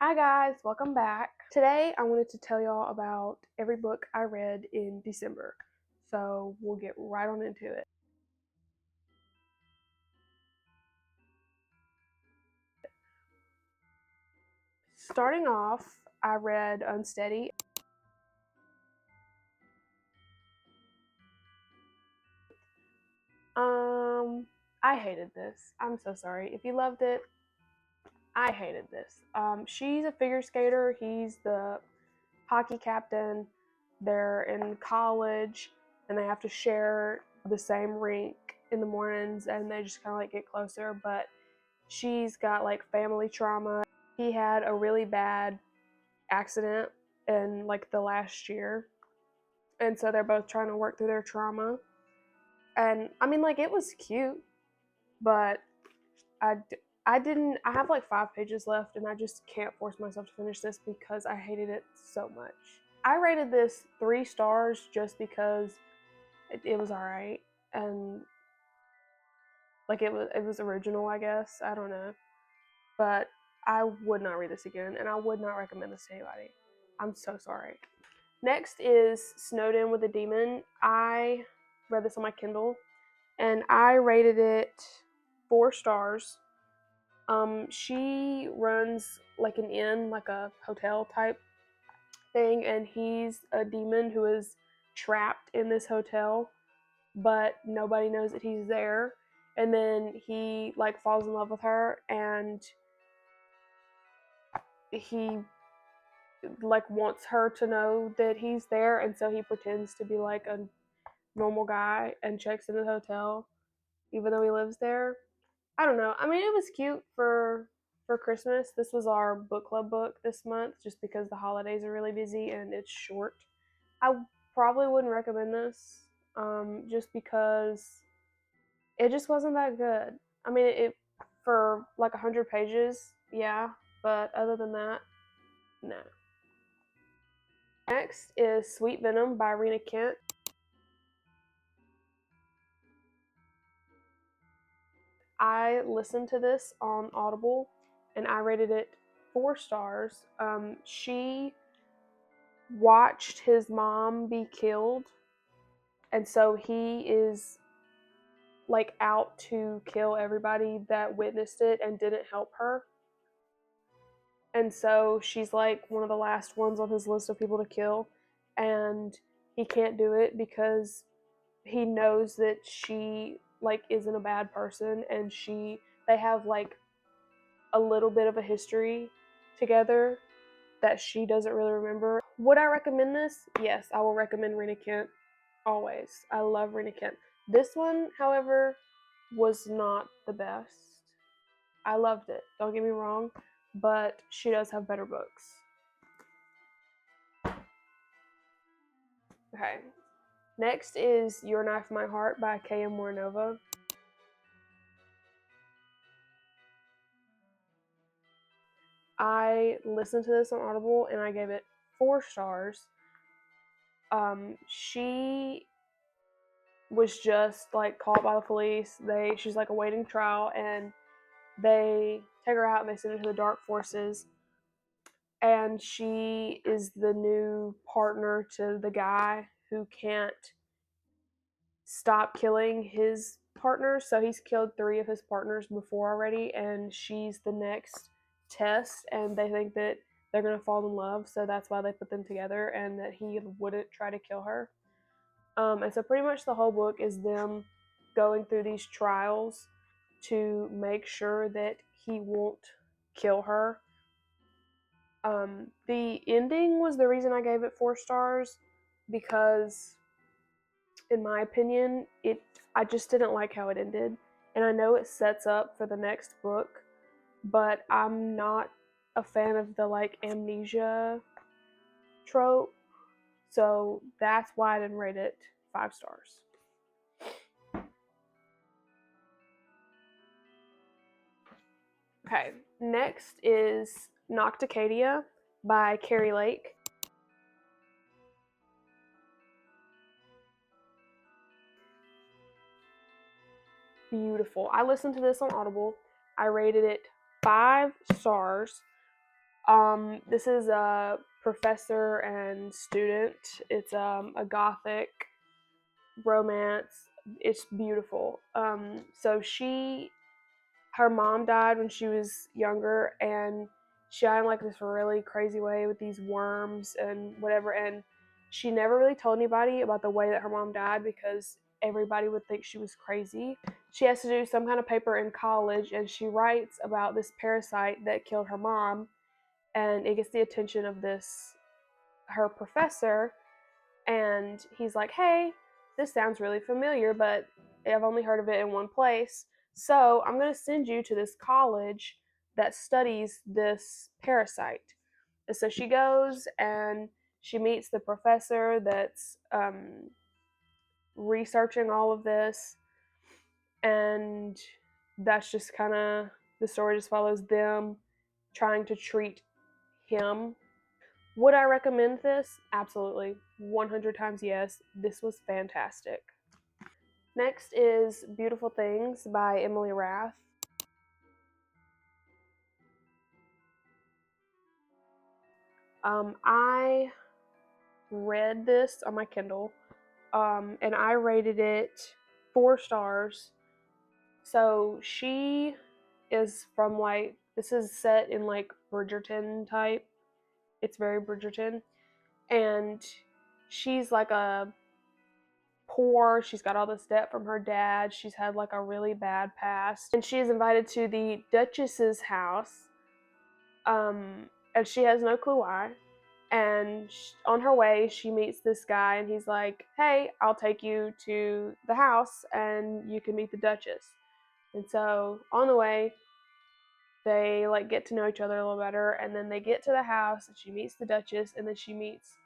Hi guys, welcome back. Today I wanted to tell y'all about every book I read in December. So we'll get right on into it. Starting off, I read Unsteady. I hated this. I'm so sorry. If you loved it, I hated this. She's a figure skater. He's the hockey captain. They're in college and they have to share the same rink in the mornings and they just kind of like get closer, but she's got like family trauma. He had a really bad accident in like the last year, and so they're both trying to work through their trauma. And I mean, like, it was cute, but I I didn't. I have like 5 pages left, and I just can't force myself to finish this because I hated it so much. I rated this 3 stars just because it was alright, and like it was original, I guess. I don't know, but I would not read this again, and I would not recommend this to anybody. I'm so sorry. Next is Snowed In with a Demon. I read this on my Kindle, and I rated it 4 stars. She runs like an inn, like a hotel type thing, and he's a demon who is trapped in this hotel, but nobody knows that he's there. And then he like falls in love with her, and he like wants her to know that he's there, and so he pretends to be like a normal guy and checks into the hotel even though he lives there. I don't know. I mean, it was cute for Christmas. This was our book club book this month just because the holidays are really busy and it's short. I probably wouldn't recommend this just because it just wasn't that good. I mean, it for like 100 pages, yeah, but other than that, no. Next is Sweet Venom by Rena Kent. I listened to this on Audible and I rated it 4 stars. She watched his mom be killed, and so he is like out to kill everybody that witnessed it and didn't help her. And so she's like one of the last ones on his list of people to kill, and he can't do it because he knows that she like isn't a bad person, and they have like a little bit of a history together that she doesn't really remember. Would I recommend this? Yes, I will recommend Rena Kent always. I love Rena Kent. This one, however, was not the best. I loved it, don't get me wrong, but she does have better books. Okay. Next is Your Knife, My Heart by K.M. Morinova. I listened to this on Audible and I gave it 4 stars. She was just like caught by the police. She's like awaiting trial, and they take her out and they send her to the dark forces. And she is the new partner to the guy who can't stop killing his partners. So he's killed 3 of his partners before already, and she's the next test. And they think that they're gonna fall in love, so that's why they put them together, and that he wouldn't try to kill her. And so pretty much the whole book is them going through these trials to make sure that he won't kill her. The ending was the reason I gave it 4 stars because, in my opinion, I just didn't like how it ended. And I know it sets up for the next book, but I'm not a fan of the like amnesia trope. So that's why I didn't rate it 5 stars. Okay, next is Nocticadia by Carrie Lake. Beautiful. I listened to this on Audible. I rated it 5 stars. This is a professor and student. It's a gothic romance. It's beautiful. Her mom died when she was younger, and she died in like this really crazy way with these worms and whatever. And she never really told anybody about the way that her mom died because everybody would think she was crazy. She has to do some kind of paper in college, and she writes about this parasite that killed her mom, and it gets the attention of this her professor, and he's like, "Hey, this sounds really familiar, but I've only heard of it in one place. So I'm going to send you to this college that studies this parasite." And so she goes and she meets the professor that's researching all of this, and that's just kind of the story just follows them trying to treat him. Would I recommend this? Absolutely. 100 times yes. This was fantastic. Next is Beautiful Things by Emily Rath. I read this on my Kindle, and I rated it 4 stars. So she is from like, this is set in like Bridgerton type. It's very Bridgerton. And she's like a poor. She's got all this debt from her dad. She's had like a really bad past. And she is invited to the Duchess's house. And she has no clue why. And on her way, she meets this guy, and he's like, "Hey, I'll take you to the house and you can meet the Duchess." And so on the way, they like get to know each other a little better, and then they get to the house and she meets the Duchess, and then she meets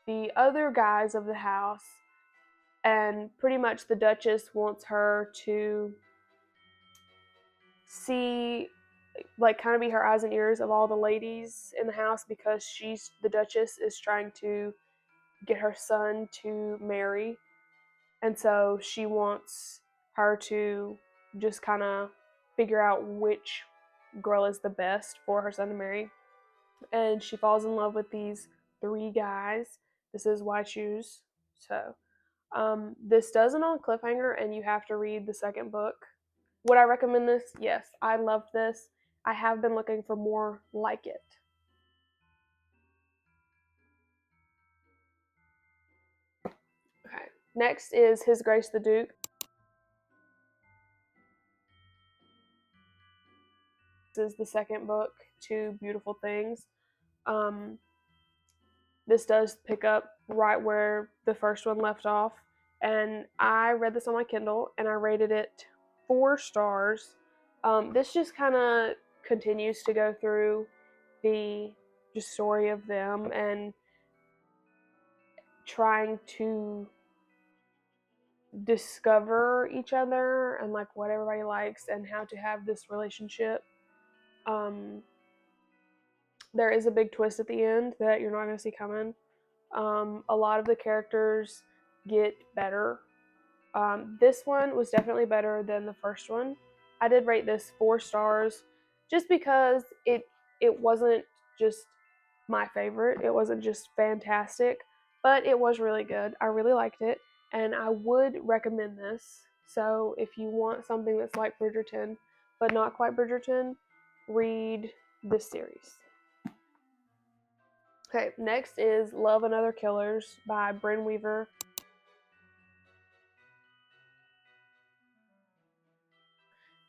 the other guys of the house, and pretty much the Duchess wants her to see, like, kind of be her eyes and ears of all the ladies in the house, because the Duchess is trying to get her son to marry, and so she wants her to just kind of figure out which girl is the best for her son to marry. And she falls in love with these 3 guys. This is why I choose. So this does end on a cliffhanger, and you have to read the second book. Would I recommend this? Yes, I loved this. I have been looking for more like it. Okay. Next is His Grace the Duke. This is the second book to Beautiful Things. Um, this does pick up right where the first one left off. And I read this on my Kindle, and I rated it 4 stars. This just kind of continues to go through the just story of them and trying to discover each other and like what everybody likes and how to have this relationship. Um, there is a big twist at the end that you're not going to see coming. A lot of the characters get better. This one was definitely better than the first one. I did rate this 4 stars just because it wasn't just my favorite. It wasn't just fantastic, but it was really good. I really liked it, and I would recommend this. So if you want something that's like Bridgerton, but not quite Bridgerton, read this series. Okay, next is Love and Other Killers by Bryn Weaver.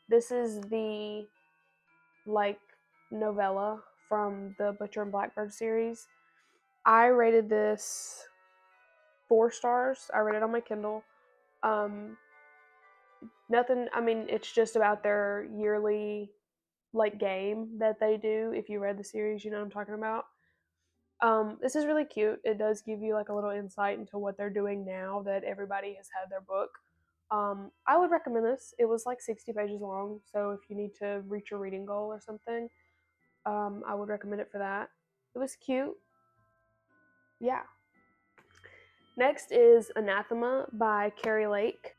This is the like novella from the Butcher and Blackbird series. I rated this 4 stars. I read it on my Kindle. Um, Nothing. I mean, it's just about their yearly like game that they do. If you read the series, you know what I'm talking about. This is really cute. It does give you like a little insight into what they're doing now that everybody has had their book. I would recommend this. It was like 60 pages long, so if you need to reach your reading goal or something, I would recommend it for that. It was cute. Yeah. Next is Anathema by Carrie Lake.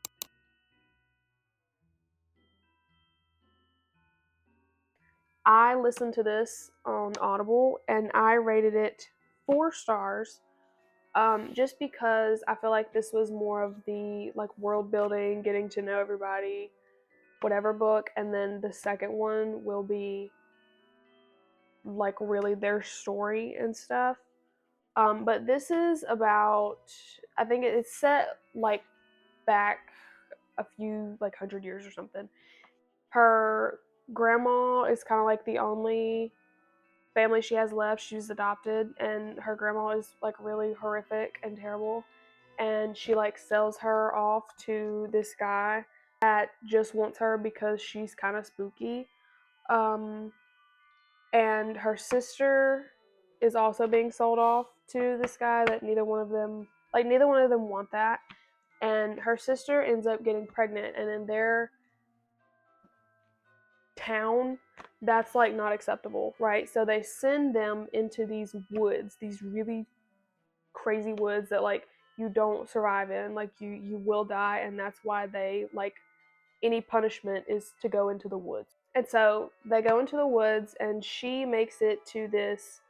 I listened to this on Audible and I rated it 4 stars. Just because I feel like this was more of the like world building, getting to know everybody, whatever book, and then the second one will be like really their story and stuff. But this is about, I think it's set like back a few like 100 years or something. Her grandma is kind of like the only family she has left. She's adopted, and her grandma is like really horrific and terrible. And she like sells her off to this guy that just wants her because she's kind of spooky. Um, and her sister is also being sold off to this guy that neither one of them want that. And her sister ends up getting pregnant, and in their town that's like not acceptable, right? So they send them into these woods, these really crazy woods that like you don't survive in, like you will die, and that's why they like any punishment is to go into the woods. And so they go into the woods and she makes it to this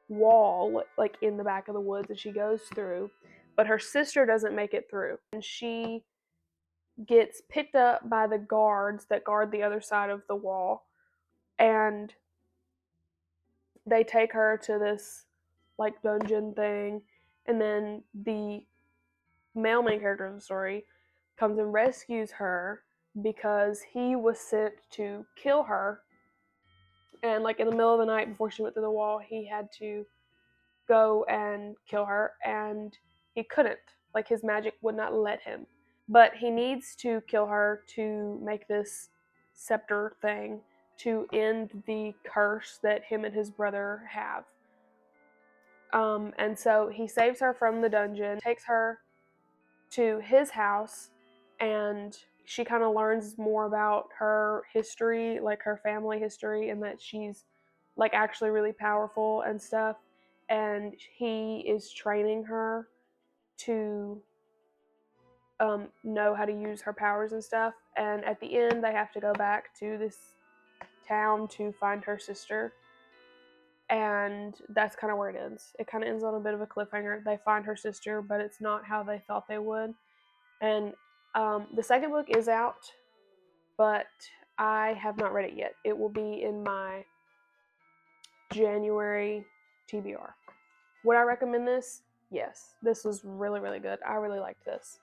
wall like in the back of the woods that she goes through, but her sister doesn't make it through, and she gets picked up by the guards that guard the other side of the wall, and they take her to this like dungeon thing, and then the male main character of the story comes and rescues her because he was sent to kill her, and like in the middle of the night before she went through the wall he had to go and kill her, and he couldn't, like his magic would not let him, but he needs to kill her to make this scepter thing to end the curse that him and his brother have. And so he saves her from the dungeon, takes her to his house, and she kind of learns more about her history, like her family history, and that she's like actually really powerful and stuff. And he is training her to know how to use her powers and stuff. And at the end, they have to go back to this town to find her sister. And that's kind of where it ends. It kind of ends on a bit of a cliffhanger. They find her sister, but it's not how they thought they would. And the second book is out, but I have not read it yet. It will be in my January TBR. Would I recommend this? Yes. This was really, really good. I really liked this.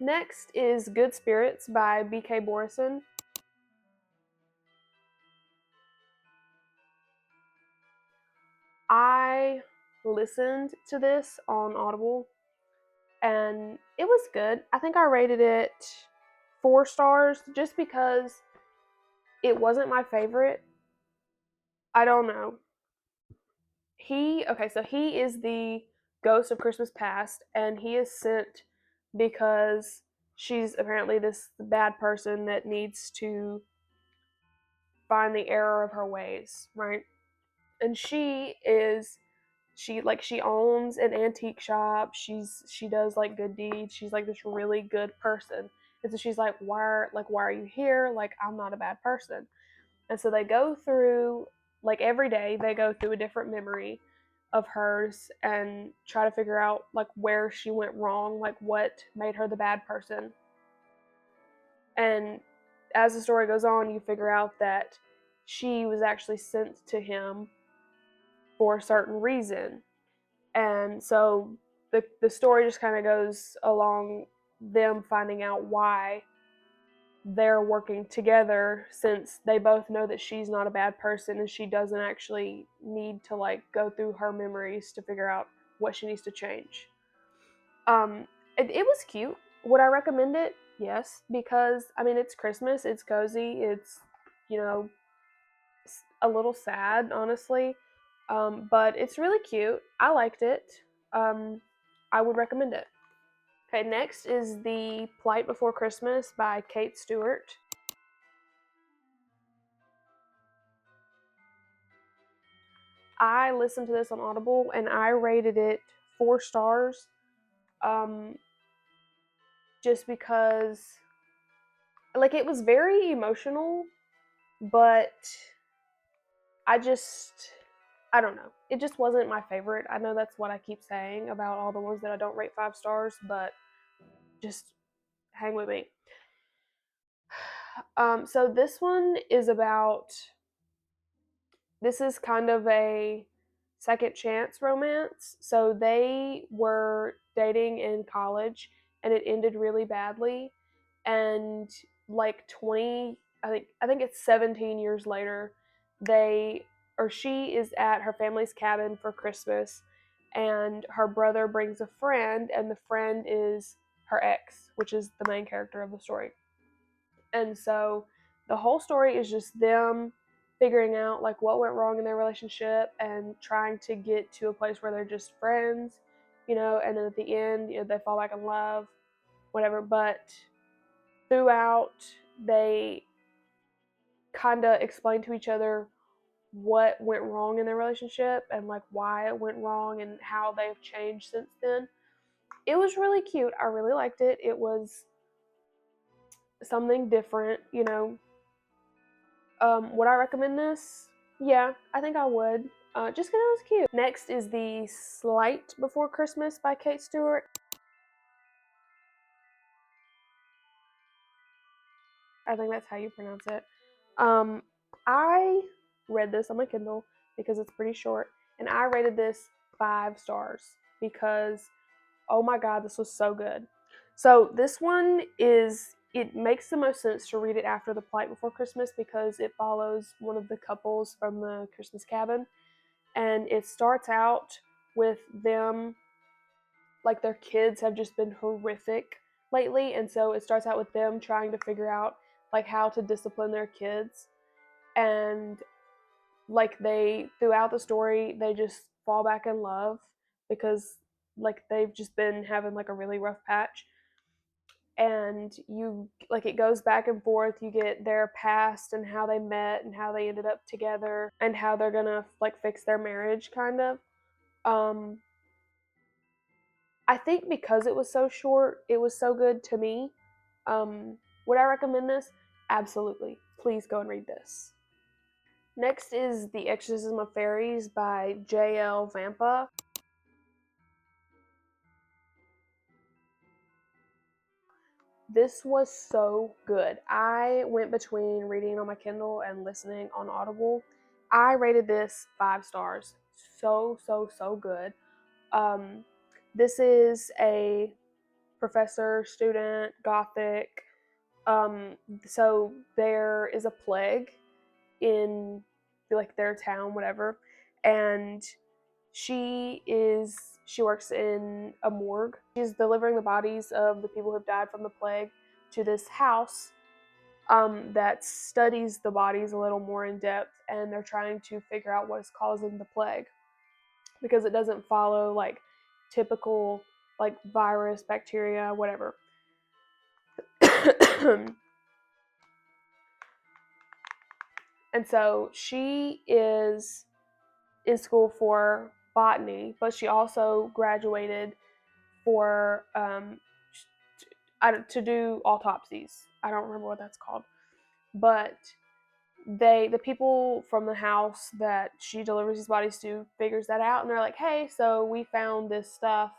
Next is Good Spirits by B.K. Borison. I listened to this on Audible and it was good. I think I rated it 4 stars just because it wasn't my favorite. I don't know. So he is the ghost of Christmas past, and he is sent because she's apparently this bad person that needs to find the error of her ways, right? And she owns an antique shop. She does like good deeds. She's like this really good person. And so she's like, why are you here? Like, I'm not a bad person. And so they go through, like every day they go through a different memory of hers and try to figure out like where she went wrong, like what made her the bad person. And as the story goes on, you figure out that she was actually sent to him for a certain reason. And so the story just kind of goes along them finding out why they're working together, since they both know that she's not a bad person and she doesn't actually need to like go through her memories to figure out what she needs to change. It was cute. Would I recommend it? Yes, because I mean it's Christmas, it's cozy, it's, you know, a little sad honestly, but it's really cute. I liked it. um, I would recommend it. Okay, next is The Plight Before Christmas by Kate Stewart. I listened to this on Audible and I rated it 4 stars, um, just because like it was very emotional, but I don't know. It just wasn't my favorite. I know that's what I keep saying about all the ones that I don't rate 5 stars, but just hang with me. So this one is about, this is kind of a second chance romance. So they were dating in college and it ended really badly. And like 20, I think it's 17 years later, they or she is at her family's cabin for Christmas and her brother brings a friend and the friend is her ex, which is the main character of the story. And so the whole story is just them figuring out like what went wrong in their relationship and trying to get to a place where they're just friends, and then at the end, they fall back in love, whatever. But throughout, they kind of explain to each other what went wrong in their relationship and like why it went wrong and how they've changed since then. It was really cute. I really liked it. It was something different. Would I recommend this? Yeah, I think I would. Just because it was cute. Next is The Slight Before Christmas by Kate Stewart. I think that's how you pronounce it. I read this on my Kindle because it's pretty short, and I rated this 5 stars because, oh my god, this was so good. So this one it makes the most sense to read it after The Plight Before Christmas because it follows one of the couples from the Christmas cabin, and it starts out with them, like their kids have just been horrific lately, and so it starts out with them trying to figure out like how to discipline their kids. And like they throughout the story they just fall back in love because like they've just been having like a really rough patch. And you like it goes back and forth. You get their past and how they met and how they ended up together and how they're gonna like fix their marriage kind of. um I think because it was so short, it was so good to me. Would I recommend this? Absolutely. Please go and read this. Next is The Exorcism of Fairies by J.L. Vampa. This was so good. I went between reading on my Kindle and listening on Audible. I rated this 5 stars. So, so, so good. Um, this is a professor, student, gothic. So there is a plague in like their town, whatever, and she works in a morgue. She's delivering the bodies of the people who have died from the plague to this house that studies the bodies a little more in depth, and they're trying to figure out what is causing the plague because it doesn't follow like typical like virus, bacteria, whatever. And so she is in school for botany, but she also graduated for to do autopsies. I don't remember what that's called, but the people from the house that she delivers these bodies to figures that out, and they're like, hey, so we found this stuff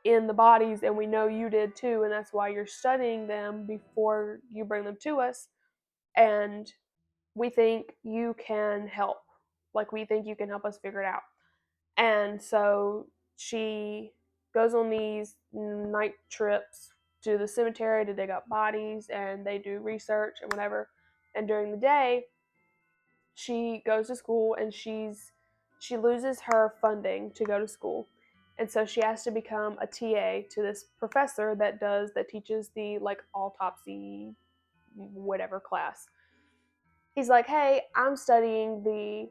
in the bodies and we know you did too, and that's why you're studying them before you bring them to us, and we think you can help, like we think you can help us figure it out. And so she goes on these night trips to the cemetery to dig up bodies, and they do research and whatever. And during the day, she goes to school and she loses her funding to go to school. And so she has to become a TA to this professor that teaches the like autopsy whatever class. He's like, "Hey, I'm studying the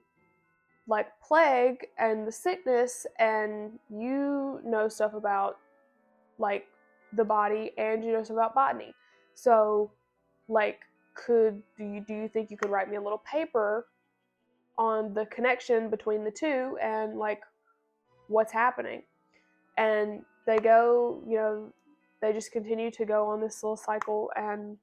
like plague and the sickness, and you know stuff about like the body and you know stuff about botany. So like do you think you could write me a little paper on the connection between the two and like what's happening?" And they go, they just continue to go on this little cycle, and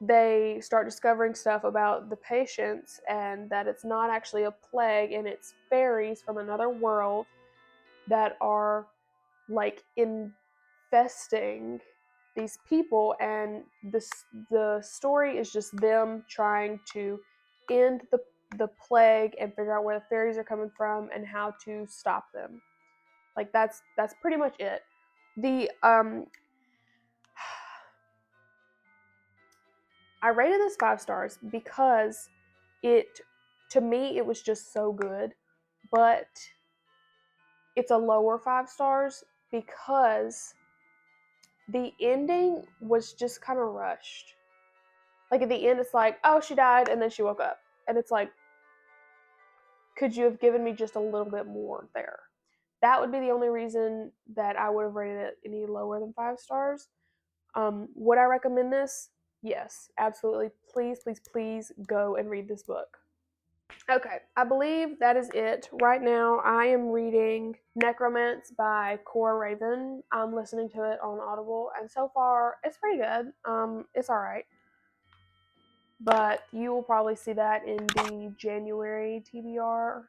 they start discovering stuff about the patients and that it's not actually a plague and it's fairies from another world that are like infesting these people, and the story is just them trying to end the plague and figure out where the fairies are coming from and how to stop them. Like that's pretty much it. The I rated this 5 stars because it, to me, it was just so good, but it's a lower 5 stars because the ending was just kind of rushed. Like at the end, it's like, oh, she died and then she woke up, and it's like, could you have given me just a little bit more there? That would be the only reason that I would have rated it any lower than 5 stars. Would I recommend this? Yes, absolutely. Please, please, please go and read this book. Okay, I believe that is it. Right now, I am reading Necromance by Cora Raven. I'm listening to it on Audible, and so far, it's pretty good. It's all right, but you will probably see that in the January TBR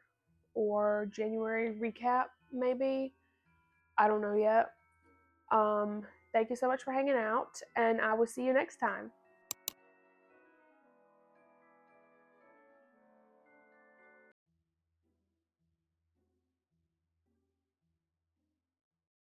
or January recap, maybe. I don't know yet. Thank you so much for hanging out, and I will see you next time.